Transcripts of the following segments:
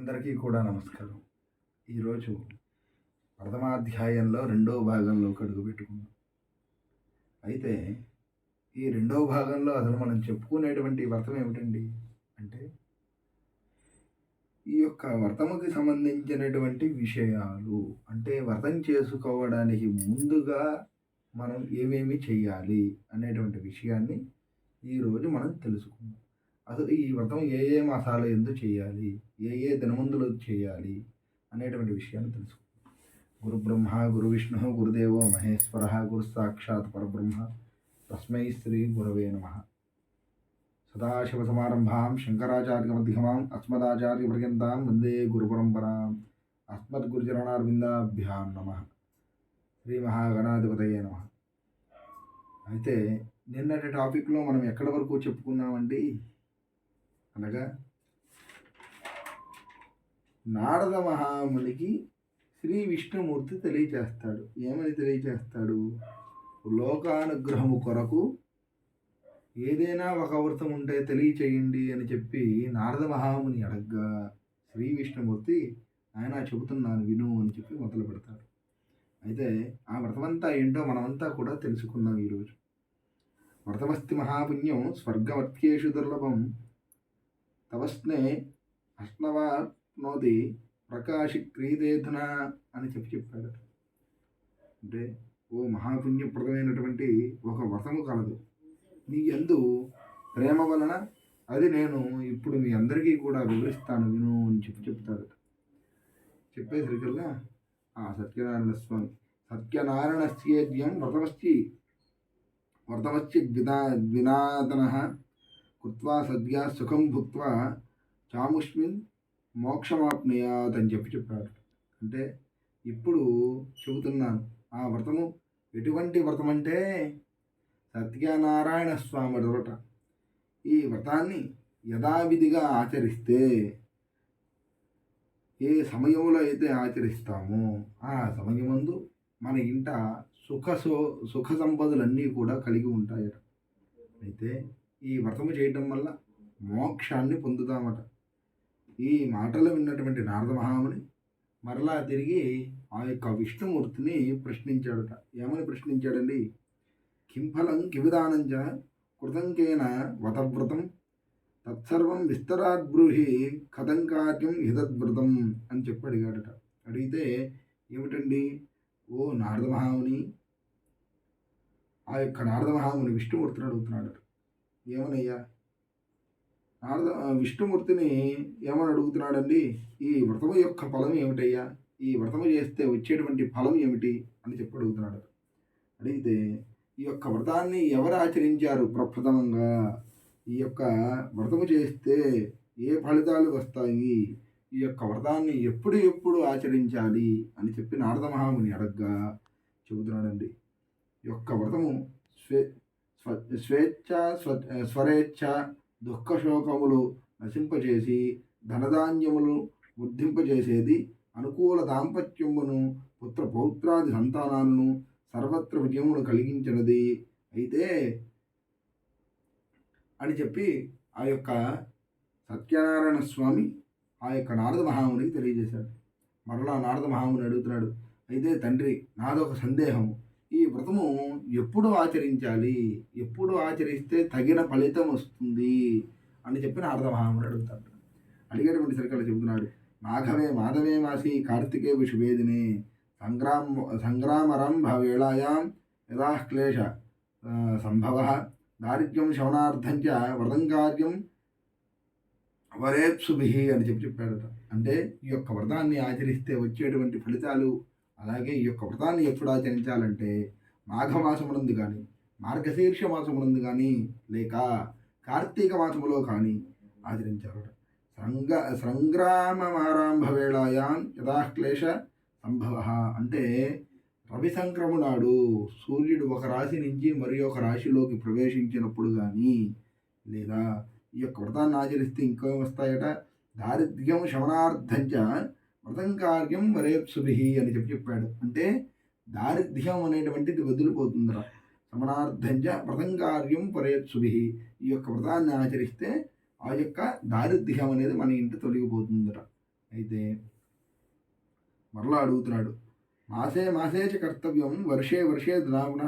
అందరికీ కూడా నమస్కారం. ఈరోజు ప్రథమాధ్యాయంలో రెండవ భాగంలోకి అడుగుపెట్టుకున్నాం. అయితే ఈ రెండవ భాగంలో అసలు మనం చెప్పుకునేటువంటి వ్రతం ఏమిటండి అంటే, ఈ యొక్క వ్రతముకి సంబంధించినటువంటి విషయాలు. అంటే వ్రతం చేసుకోవడానికి ముందుగా మనం ఏమేమి చేయాలి అనేటువంటి విషయాన్ని ఈరోజు మనం తెలుసుకుందాం. అసలు ఈ వ్రతం ఏ ఏ మాసాల యందు చేయాలి, ఏ ఏ దినమందులో చేయాలి అనేటువంటి విషయాన్ని తెలుసుకుందాం. గురు బ్రహ్మ గురు విష్ణు గురుదేవో మహేశ్వర గురు సాక్షాత్ పరబ్రహ్మ తస్మై శ్రీ గురవే నమః. సదాశివసమారంభాం శంకరాచార్య మధ్యమాం అస్మదాచార్య పర్యంతాం వందే గురు పరంపరాం. అస్మద్గురుచరణార్విందాభ్యాం నమః. శ్రీ మహాగణాధిపతయే నమః. అయితే నిన్నటి టాపిక్లో మనం ఎక్కడి వరకు చెప్పుకున్నామండి అనగా, నారద మహామునికి శ్రీ విష్ణుమూర్తి తెలియచేస్తాడు. ఏమని తెలియచేస్తాడు? లోకానుగ్రహము కొరకు ఏదైనా ఒక వ్రతం ఉంటే తెలియచేయండి అని చెప్పి నారద మహాముని అడగ్గా శ్రీ విష్ణుమూర్తి ఆయన చెబుతున్నాను విను అని చెప్పి మొదలు పెడతాడు. అయితే ఆ వ్రతమంతా ఏంటో మనమంతా కూడా తెలుసుకుందాం ఈరోజు. వ్రతమస్తి మహాపుణ్యం స్వర్గమత్యేషు దుర్లభం తవస్నే అష్ణవాప్నోతి ప్రకాశి క్రీదేధున అని చెప్పాడు. అంటే ఓ మహాపుణ్యప్రదమైనటువంటి ఒక వ్రతము కలదు నీ యందు ప్రేమ వలన, అది నేను ఇప్పుడు మీ అందరికీ కూడా వివరిస్తాను విను అని చెప్తాడు. చెప్పేసరికల్లా ఆ సత్యనారాయణ స్వామి సత్యనారాయణస్యేద్యం వ్రతమస్తి ద్వినాతన కృత్వా సద్యా సుఖం భుక్త్వా చాముష్మిన్ మోక్షమాప్నుయాత్ అని చెప్పాడు. అంటే ఇప్పుడు చెబుతున్నాను ఆ వ్రతము ఎటువంటి వ్రతం అంటే సత్యనారాయణ స్వామి దొరట. ఈ వ్రతాన్ని యథావిధిగా ఆచరిస్తే, ఏ సమయంలో అయితే ఆచరిస్తామో ఆ సమయమందు మన ఇంట సుఖ సంపదలన్నీ కూడా కలిగి ఉంటాయట. అయితే ఈ వ్రతము చేయటం వల్ల మోక్షాన్ని పొందుతామట. ఈ మాటలు విన్నటువంటి నారద మహాముని మరలా తిరిగి ఆ యొక్క విష్ణుమూర్తిని ప్రశ్నించాడట. ఏమని ప్రశ్నించాడండి? కింఫలం కివిధానంచ కృతంకేన వతవ్రతం తత్సర్వం విస్తరాద్బ్రూహి కథం కార్యం హితద్వ్రతం అని చెప్పి అడిగాడట. అడిగితే ఏమిటండి? ఓ నారద మహాముని, ఆ యొక్క నారద మహాముని విష్ణుమూర్తిని అడుగుతున్నాడట. ఏమనయ్యా? విష్ణుమూర్తిని ఏమని అడుగుతున్నాడండి? ఈ వ్రతము యొక్క ఫలం ఏమిటయ్యా? ఈ వ్రతము చేస్తే వచ్చేటువంటి ఫలం ఏమిటి అని చెప్పి అడుగుతున్నాడు. అడిగితే ఈ యొక్క వ్రతాన్ని ఎవరు ఆచరించారు ప్రప్రథమంగా, ఈ యొక్క వ్రతము చేస్తే ఏ ఫలితాలు వస్తాయి, ఈ యొక్క వ్రతాన్ని ఎప్పుడు ఆచరించాలి అని చెప్పి నారద మహాముని అడగ్గా చెబుతున్నాడండి. ఈ యొక్క వ్రతము స్వేచ్ఛ స్వరేచ్ఛ దుఃఖశోకములు నశింపజేసి ధనధాన్యములు వృద్ధింపజేసేది, అనుకూల దాంపత్యమును పుత్ర పౌత్రాది సంతానాలను సర్వత్ర విజయమును కలిగించినది అయితే అని చెప్పి ఆ యొక్క సత్యనారాయణ స్వామి ఆ యొక్క నారద మహామునికి తెలియజేశాడు. మరలా నారద మహాముని అడుగుతున్నాడు. అయితే తండ్రి, నాదొక సందేహము. ఈ వ్రతము ఎప్పుడు ఆచరించాలి, ఎప్పుడు ఆచరిస్తే తగిన ఫలితం వస్తుంది అని చెప్పి నారద మహాముని అడుగుతాడు. అడిగేటువంటి సరికల్లా చెబుతున్నాడు. మాధవే మాసి కార్తికే విషువేదినే సంగ్రామరంభ వేళాయాం యదా క్లేశ సంభవ దారిద్ర్యం శవనార్థంచ వ్రతం కార్యం వరేప్సుభి అని చెప్పాడట. అంటే ఈ యొక్క వ్రతాన్ని ఆచరిస్తే వచ్చేటువంటి ఫలితాలు, అలాగే ఈ యొక్క వ్రతాన్ని ఎప్పుడు ఆచరించాలంటే మాఘమాసమునందు కానీ, మార్గశీర్ష మాసమునందు కానీ, లేక కార్తీక మాసములో కానీ ఆచరించాలట. సంగ్రామారంభ వేళాయాం యథాక్లేశ సంభవ అంటే రవి సంక్రమణ నాడు సూర్యుడు ఒక రాశి నుంచి మరి ఒక రాశిలోకి ప్రవేశించినప్పుడు కానీ, లేదా ఈ యొక్క వ్రతాన్ని ఆచరిస్తే ఇంకో వస్తాయట. దారిద్ర్యం శమనార్థంచ వ్రతం కార్యం వరేప్సుభి అని చెప్పాడు. అంటే దారిద్ర్యం అనేటువంటిది వదిలిపోతుందిరా. శమనార్థంచ వ్రతం కార్యం వరేప్సుభి. ఈ యొక్క వ్రతాన్ని ఆచరిస్తే ఆ యొక్క దారిద్ర్యం అనేది మన ఇంటి తొలగిపోతుందిరా అయితే మరలా అడుగుతున్నాడు. మాసే మాసే చ కర్తవ్యం వర్షే వర్షే ద్రావణ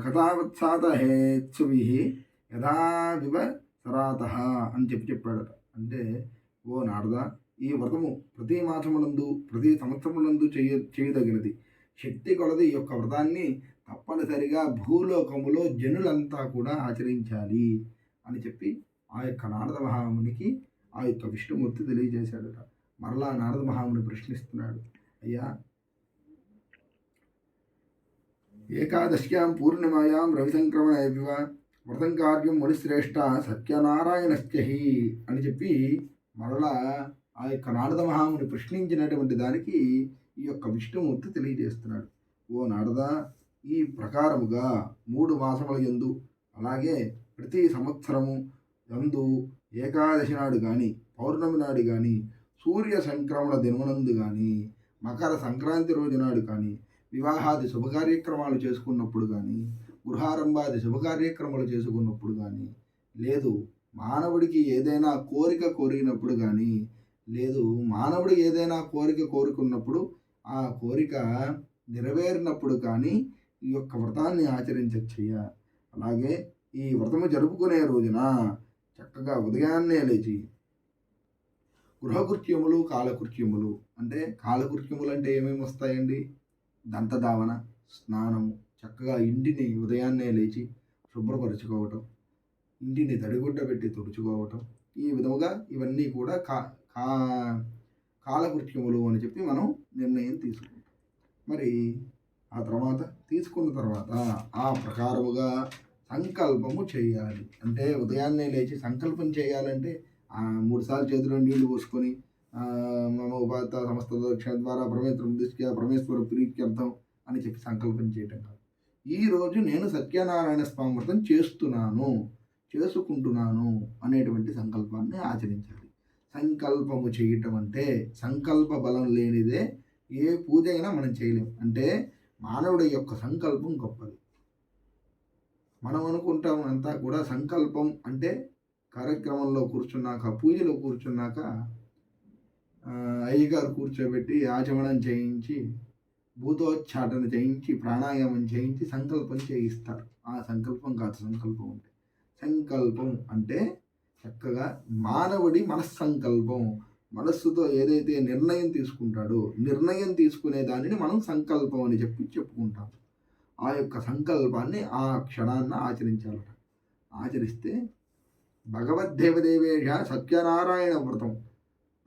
కథావత్సాత హేత్సువి యథావివ సరాతః అని చెప్పాడట. అంటే ఓ నారద, ఈ వ్రతము ప్రతి మాసమునందు ప్రతి సంవత్సరమునందు చేయదగినది. శక్తి కొలది ఈ యొక్క వ్రతాన్ని తప్పనిసరిగా భూలోకములో జనులంతా కూడా ఆచరించాలి అని చెప్పి ఆ యొక్క నారద మహామునికి ఆ యొక్క విష్ణుమూర్తి తెలియజేశాడట. మరలా నారద మహాముని ప్రశ్నిస్తున్నాడు, అయ్యా, ఏకాదశ్యాం పూర్ణిమాయాం రవిసంక్రమణేవ వ్రతం కార్యం మునిశ్రేష్ఠ సత్యనారాయణశ్చహి అని చెప్పి మరలా ఆ యొక్క నారద మహాముని ప్రశ్నించినటువంటి దానికి ఈ యొక్క విష్ణుమూర్తి తెలియజేస్తున్నాడు. ఓ నారద, ఈ ప్రకారముగా 3 మాసముల యందు అలాగే ప్రతి సంవత్సరము యందు ఏకాదశి నాడు కానీ పౌర్ణమి నాడు కానీ సూర్య సంక్రమణ దినమునందు కానీ మకర సంక్రాంతి రోజు నాడు కానీ వివాహాది శుభకార్యక్రమాలు చేసుకున్నప్పుడు కానీ గృహారంభాది శుభకార్యక్రమాలు చేసుకున్నప్పుడు కానీ లేదు మానవుడికి ఏదైనా కోరిక కోరినప్పుడు కానీ లేదు మానవుడు ఏదైనా కోరిక కోరుకున్నప్పుడు ఆ కోరిక నెరవేరినప్పుడు కానీ ఈ యొక్క వ్రతాన్ని ఆచరించచ్చయ్యా. అలాగే ఈ వ్రతము జరుపుకునే రోజున చక్కగా ఉదయాన్నే లేచి గృహకృత్యములు కాలకృత్యములు అంటే కాలకృత్యములు అంటే ఏమేమి వస్తాయండి? దంతధావన, స్నానము, చక్కగా ఇంటిని ఉదయాన్నే లేచి శుభ్రపరచుకోవటం, ఇంటిని తడిగుడ్డ పెట్టి తుడుచుకోవటం, ఈ విధముగా ఇవన్నీ కూడా కాలకృత్యములు అని చెప్పి మనం నిర్ణయం తీసుకుంటాం. మరి ఆ తర్వాత తీసుకున్న తర్వాత ఆ ప్రకారముగా సంకల్పము చేయాలి. అంటే ఉదయాన్నే లేచి సంకల్పం చేయాలంటే 3 సార్లు చేతిలో నీళ్లు పోసుకొని మమ ఉపాత సమస్త దక్షిణ ద్వారా పరమేశ్వర ప్రీత్యర్థం అని చెప్పి సంకల్పం చేయటం కాదు. ఈరోజు నేను సత్యనారాయణ స్వామి వ్రతం చేసుకుంటున్నాను అనేటువంటి సంకల్పాన్ని ఆచరించాలి. సంకల్పము చేయటం అంటే సంకల్ప బలం లేనిదే ఏ పూజ అయినా మనం చేయలేము. అంటే మానవుడి యొక్క సంకల్పం గొప్పది. మనం అనుకుంటాం అంతా కూడా సంకల్పం అంటే కార్యక్రమంలో కూర్చున్నాక, పూజలో కూర్చున్నాక అయ్యగారు కూర్చోబెట్టి ఆచమనం చేయించి, భూతోచ్చాటన చేయించి, ప్రాణాయామం చేయించి సంకల్పం చేయిస్తారు. ఆ సంకల్పం కాదు సంకల్పం అంటే. సంకల్పం అంటే చక్కగా మానవుడి మనస్సంకల్పం, మనస్సుతో ఏదైతే నిర్ణయం తీసుకుంటాడో నిర్ణయం తీసుకునే దానిని మనం సంకల్పం అని చెప్పుకుంటాం. ఆ యొక్క సంకల్పాన్ని ఆ క్షణాన్ని ఆచరించాలట. ఆచరిస్తే భగవద్దేవదేవేష సత్యనారాయణ వ్రతం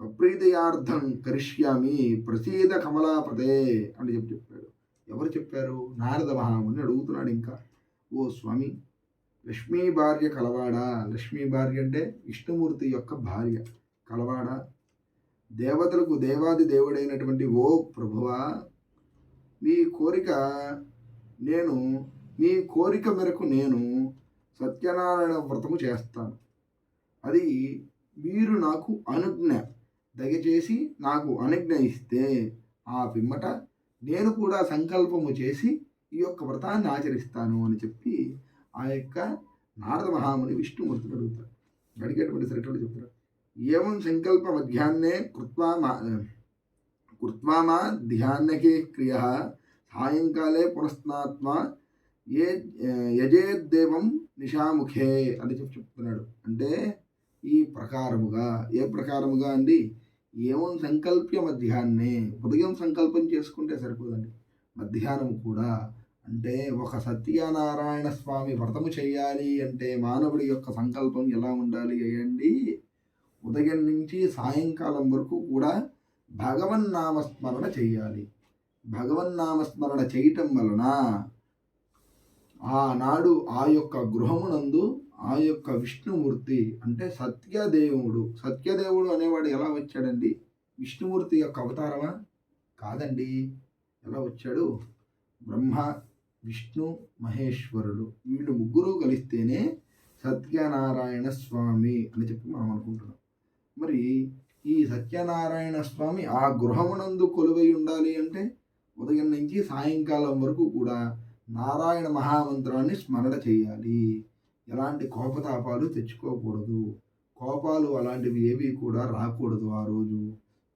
ప్రప్రీతయార్థం కరిష్యామి ప్రసీద కమలాపదే అని చెప్పాడు. ఎవరు చెప్పారు? నారద మహాముని అడుగుతున్నాడు. ఇంకా, ఓ స్వామి, లక్ష్మీ భార్య కలవాడా? లక్ష్మీ భార్య అంటే విష్ణుమూర్తి యొక్క భార్య కలవాడా? దేవతలకు దేవాది దేవుడైనటువంటి ఓ ప్రభువా, మీ కోరిక మేరకు నేను సత్యనారాయణ వ్రతము చేస్తాను. అది మీరు నాకు దయచేసి నాకు అనుజ్ఞ ఇస్తే ఆ పిమ్మట నేను కూడా సంకల్పము చేసి ఈ యొక్క వ్రతాన్ని ఆచరిస్తాను అని చెప్పి ఆ యొక్క నారద మహాముని విష్ణుమూర్తిని అడుగుతారు. అడిగేటువంటి సరికలు చెప్తారు. ఏవం సంకల్ప మధ్యాహ్నే కృత్వా మా ధ్యానకే క్రియ సాయంకాలే పునఃస్నాత్వా యజేద్దేవం నిశాముఖే అని చెప్తున్నాడు. అంటే ఈ ప్రకారముగా, ఏ ప్రకారముగా అండి? ఏవం సంకల్ప్య మధ్యాహ్నే, ఉదయం సంకల్పం చేసుకుంటే సరిపోదండి, మధ్యాహ్నం కూడా. అంటే ఒక సత్యనారాయణ స్వామి వ్రతము చేయాలి అంటే మానవుడి యొక్క సంకల్పం ఎలా ఉండాలి అయ్యండి? ఉదయం నుంచి సాయంకాలం వరకు కూడా భగవన్నామస్మరణ చేయాలి. భగవన్నామస్మరణ చేయటం వలన ఆనాడు ఆ యొక్క గృహమునందు ఆ యొక్క విష్ణుమూర్తి అంటే సత్యదేవుడు అనేవాడు ఎలా వచ్చాడండి? విష్ణుమూర్తి యొక్క అవతారమా? కాదండి. ఎలా వచ్చాడు? బ్రహ్మ, విష్ణు, మహేశ్వరుడు వీళ్ళు ముగ్గురు కలిస్తేనే సత్యనారాయణ స్వామి అని చెప్పి మనం అనుకుంటున్నాం. మరి ఈ సత్యనారాయణ స్వామి ఆ గృహమునందు కొలువై ఉండాలి అంటే ఉదయం నుంచి సాయంకాలం వరకు కూడా నారాయణ మహామంత్రాన్ని స్మరణ చేయాలి. ఎలాంటి కోపతాపాలు తెచ్చుకోకూడదు. కోపాలు అలాంటివి ఏవి కూడా రాకూడదు. ఆ రోజు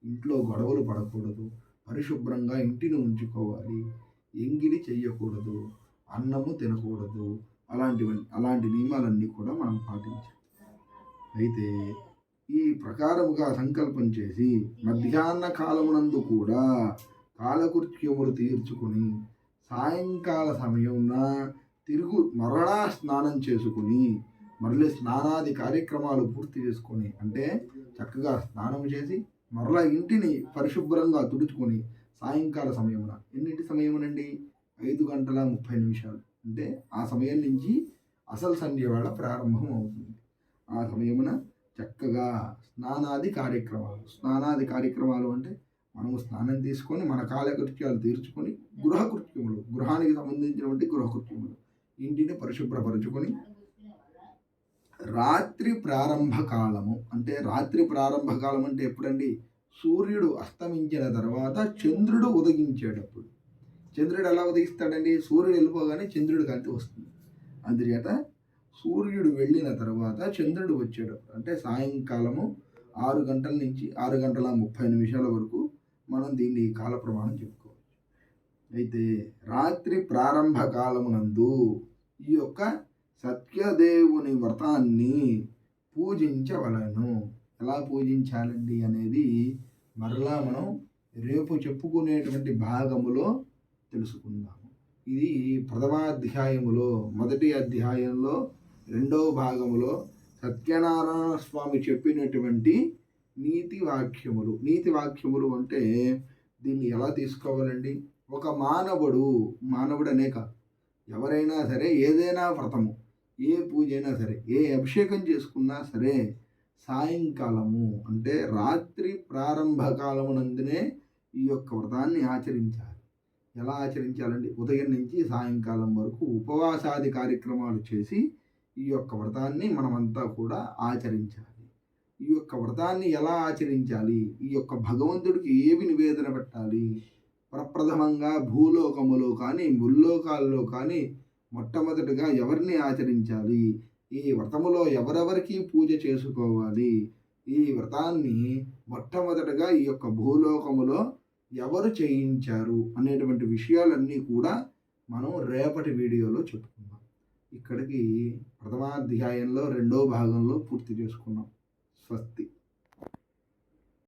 ఇంట్లో గొడవలు పడకూడదు. పరిశుభ్రంగా ఇంటిని ఉంచుకోవాలి. ఎంగిలి చెయ్యకూడదు. అన్నము తినకూడదు. అలాంటి నియమాలన్నీ కూడా మనం పాటించాలి. అయితే ఈ ప్రకారముగా సంకల్పం చేసి మధ్యాహ్న కాలమునందు కూడా కాలకృత్యములు తీర్చుకొని సాయంకాల సమయమున మరలా స్నానం చేసుకుని మళ్ళీ స్నానాది కార్యక్రమాలు పూర్తి చేసుకొని, అంటే చక్కగా స్నానం చేసి మరలా ఇంటిని పరిశుభ్రంగా తుడుచుకొని సాయంకాల సమయమున ఎన్నింటి సమయమునండి 5:30 అంటే ఆ సమయం నుంచి అసలు సంధ్య వేళ ప్రారంభం అవుతుంది. ఆ సమయమున చక్కగా స్నానాది కార్యక్రమాలు అంటే మనము స్నానం తీసుకొని మన కాలకృత్యాలు తీర్చుకొని గృహానికి సంబంధించినటువంటి గృహకృత్యములు ఇంటిని పరిశుభ్రపరుచుకొని రాత్రి ప్రారంభ కాలము అంటే ఎప్పుడండి? సూర్యుడు అస్తమించిన తర్వాత చంద్రుడు ఉదయించేటప్పుడు. చంద్రుడు ఎలా ఉదయిస్తాడండి? సూర్యుడు వెళ్ళిపోగానే చంద్రుడి కాంతి వస్తుంది. అందుచేత సూర్యుడు వెళ్ళిన తర్వాత చంద్రుడు వచ్చేటప్పుడు అంటే సాయంకాలము 6 గంటల నుంచి 6:30 వరకు మనం దీన్ని కాల ప్రమాణం చెప్పుకోవచ్చు. అయితే రాత్రి ప్రారంభ కాలమునందు ఈ యొక్క సత్యదేవుని వ్రతాన్ని పూజించవలను. ఎలా పూజించాలండి అనేది మరలా మనం రేపు చెప్పుకునేటువంటి భాగములో తెలుసుకుందాము. ఇది ప్రథమాధ్యాయములో మొదటి అధ్యాయంలో 2వ భాగములో సత్యనారాయణ స్వామి చెప్పినటువంటి నీతి వాక్యములు అంటే దీన్ని ఎలా తీసుకోవాలండి? ఒక మానవుడనే కాదు, ఎవరైనా సరే ఏదైనా వ్రతము, ఏ పూజ అయినా సరే, ఏ అభిషేకం చేసుకున్నా సరే సాయంకాలము అంటే రాత్రి ప్రారంభ కాలమునందునే ఈ యొక్క వ్రతాన్ని ఆచరించాలి. ఎలా ఆచరించాలండి? ఉదయం నుంచి సాయంకాలం వరకు ఉపవాసాది కార్యక్రమాలు చేసి ఈ యొక్క వ్రతాన్ని మనమంతా కూడా ఆచరించాలి. ఈ యొక్క వ్రతాన్ని ఎలా ఆచరించాలి? ఈ యొక్క భగవంతుడికి ఏవి నివేదన పెట్టాలి? ప్రప్రథమంగా భూలోకములో కానీ ముల్లోకాల్లో కానీ మొట్టమొదటిగా ఎవరిని ఆచరించాలి? ఈ వ్రతములో ఎవరెవరికి పూజ చేసుకోవాలి? ఈ వ్రతాన్ని మొట్టమొదటగా ఈ యొక్క భూలోకములో ఎవరు చేయించారు అనేటువంటి విషయాలన్నీ కూడా మనం రేపటి వీడియోలో చెప్పుకుందాం. ఇక్కడికి ప్రథమాధ్యాయంలో 2వ భాగంలో పూర్తి చేసుకున్నాం. స్వస్తి.